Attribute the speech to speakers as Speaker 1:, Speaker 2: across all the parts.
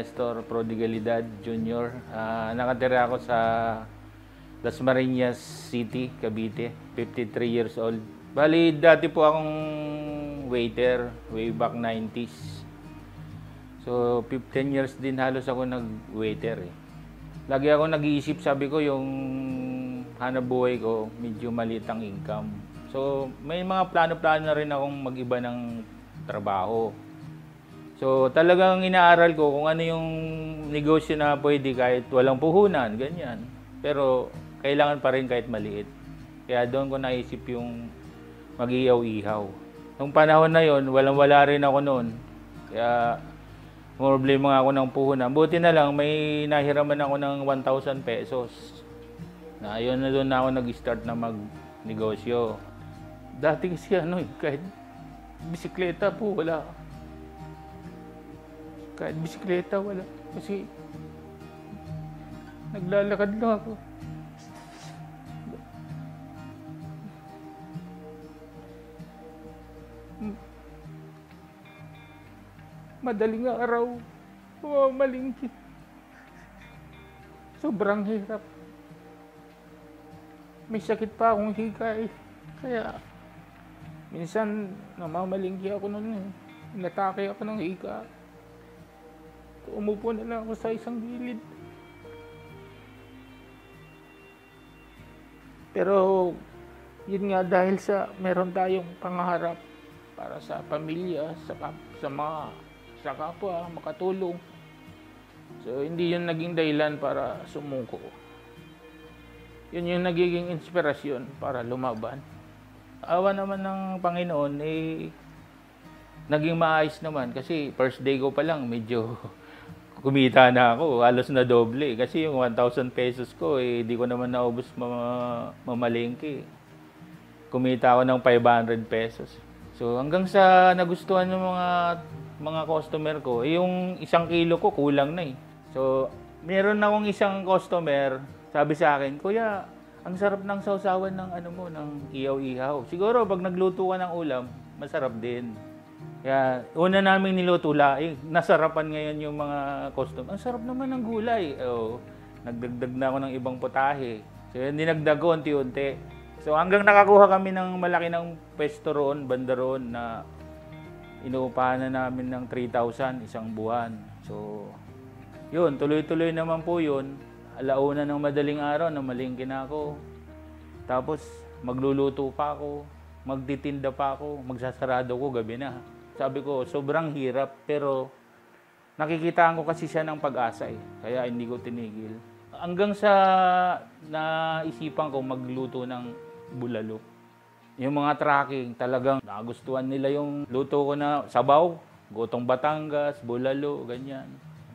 Speaker 1: Nestor Prodigalidad Jr. Nakatira ako sa Dasmariñas City, Cavite, 53 years old. Bali, dati po akong waiter, way back 90s. So, 15 years din halos ako nag-waiter eh. Lagi ako nag-iisip, sabi ko, yung hanap buhay ko, medyo maliit ang income. So, may mga plano-plano na rin akong mag-iba ng trabaho. So, talagang inaaral ko kung ano yung negosyo na pwede kahit walang puhunan, ganyan. Pero, kailangan pa rin kahit maliit. Kaya doon ko naisip yung mag-ihaw-ihaw. Nung panahon na yon, walang-wala rin ako noon. Kaya, problema nga ako ng puhunan. Buti na lang, may nahiraman ako ng 1,000 pesos. Na yun na doon na ako nag-start na mag-negosyo. Dati kasi kahit bisikleta po, wala. Kahit bisikleta, wala. Kasi naglalakad lang ako. Madaling araw, mamalingki. Sobrang hirap. May sakit pa akong hika eh. Kaya, minsan namamalingki ako noon eh. Natake ako ng hika. Umupo na lang ako sa isang gilid. Pero, yun nga dahil sa meron tayong pangarap para sa pamilya, sa kapwa, makatulong. So, hindi yun naging dahilan para sumuko. Yun yung nagiging inspirasyon para lumaban. Awa naman ng Panginoon, naging maayos naman. Kasi first day ko pa lang, medyo kumita na ako. Halos na doble. Kasi yung 1,000 pesos ko, di ko naman naubos mamalengke. Kumita ako ng 500 pesos. So, hanggang sa nagustuhan ng mga customer ko, yung 1 kilo ko kulang na eh. So, meron akong isang customer, sabi sa akin, "Kuya, ang sarap ng sausawan ng ng ihaw-ihaw. Siguro pag nagluto ka ng ulam, masarap din." Kaya una namin niluto nasarapan ngayon yung mga customer. Ang sarap naman ng gulay. Nagdagdag na ako ng ibang putahe. So, yun, dinagdag ko unti-unti. So, hanggang nakakuha kami ng malaki ng pwesto roon, banda roon, na inuupahan na namin ng 3,000 isang buwan. So, yun, tuloy-tuloy naman po yun. Alauna ng madaling araw, namalingki na ako. Tapos, magluluto pa ako, magtitinda pa ako, magsasarado ko, gabi na. Sabi ko, sobrang hirap, pero nakikitaan ko kasi siya ng pag-asa eh. Kaya hindi ko tinigil. Hanggang sa naisipan ko magluto ng bulalo. Yung mga tracking, talagang nagustuhan nila yung luto ko na sabaw, gotong Batangas, bulalo, ganyan.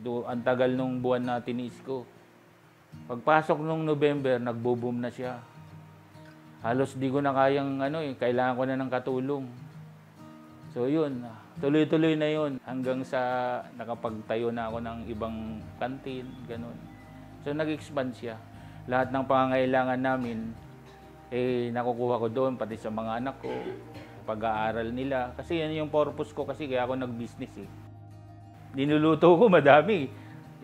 Speaker 1: Ang tagal nung buwan na tinis ko. Pagpasok nung November, nagbo-boom na siya. Halos di ko na kayang kailangan ko na ng katulong. So yun, tuloy-tuloy na yun hanggang sa nakapagtayo na ako ng ibang kantin, ganun. So nag-expand siya. Lahat ng pangangailangan namin, nakukuha ko doon, pati sa mga anak ko, pag-aaral nila. Kasi yan yung purpose ko kasi kaya ako nag-business eh. Dinuluto ko madami.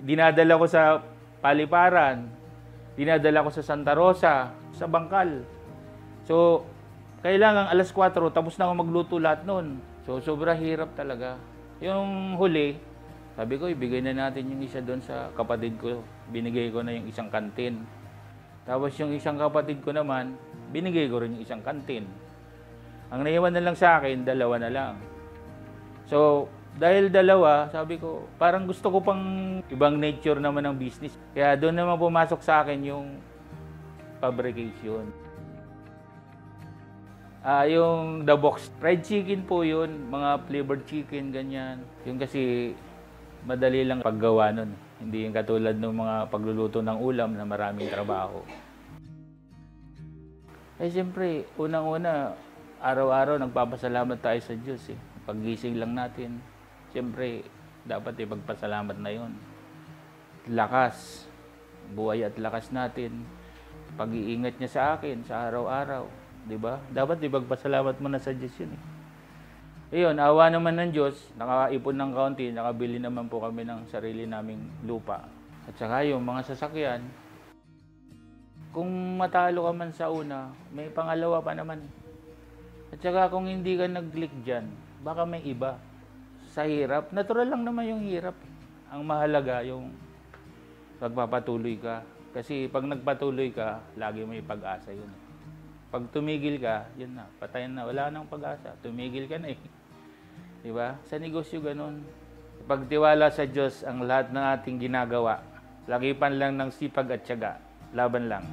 Speaker 1: Dinadala ko sa Paliparan, dinadala ko sa Santa Rosa, sa Bangkal. So, kailangan alas 4, tapos na ako magluto lahat noon. So, sobrang hirap talaga. Yung huli, sabi ko, ibigay na natin yung isa doon sa kapatid ko. Binigay ko na yung isang kantin. Tapos yung isang kapatid ko naman, binigay ko rin yung isang kantin. Ang naiwan na lang sa akin, 2 na lang. So, dahil 2, sabi ko, parang gusto ko pang ibang nature naman ng business. Kaya doon naman pumasok sa akin yung fabrication. Yung The Box, fried chicken po yun, mga flavored chicken, ganyan. Yung kasi madali lang paggawa nun. Hindi yung katulad ng mga pagluluto ng ulam na maraming trabaho. Siyempre, unang-una, araw-araw nagpapasalamat tayo sa Diyos eh. Paggising lang natin, siyempre, dapat ipagpasalamat na yun. Lakas, buhay at lakas natin. Pag-iingat niya sa akin sa araw-araw, di ba? Dapat ipagpasalamat mo na sa Diyos yun eh. Ayun, awa naman ng Diyos, nakaipon ng kaunti, nakabili naman po kami ng sarili naming lupa. At saka yung mga sasakyan, kung matalo ka man sa una, may pangalawa pa naman. At saka kung hindi ka nag-click dyan, baka may iba. Sa hirap, natural lang naman yung hirap. Ang mahalaga yung pagpapatuloy ka. Kasi pag nagpatuloy ka, lagi may pag-asa yun. Pag tumigil ka, yun na, patayan na, wala nang pag-asa. Tumigil ka na eh. Diba? Sa negosyo ganun. Pagtiwala sa Diyos ang lahat ng ating ginagawa. Lagipan lang ng sipag at tiyaga. Laban lang.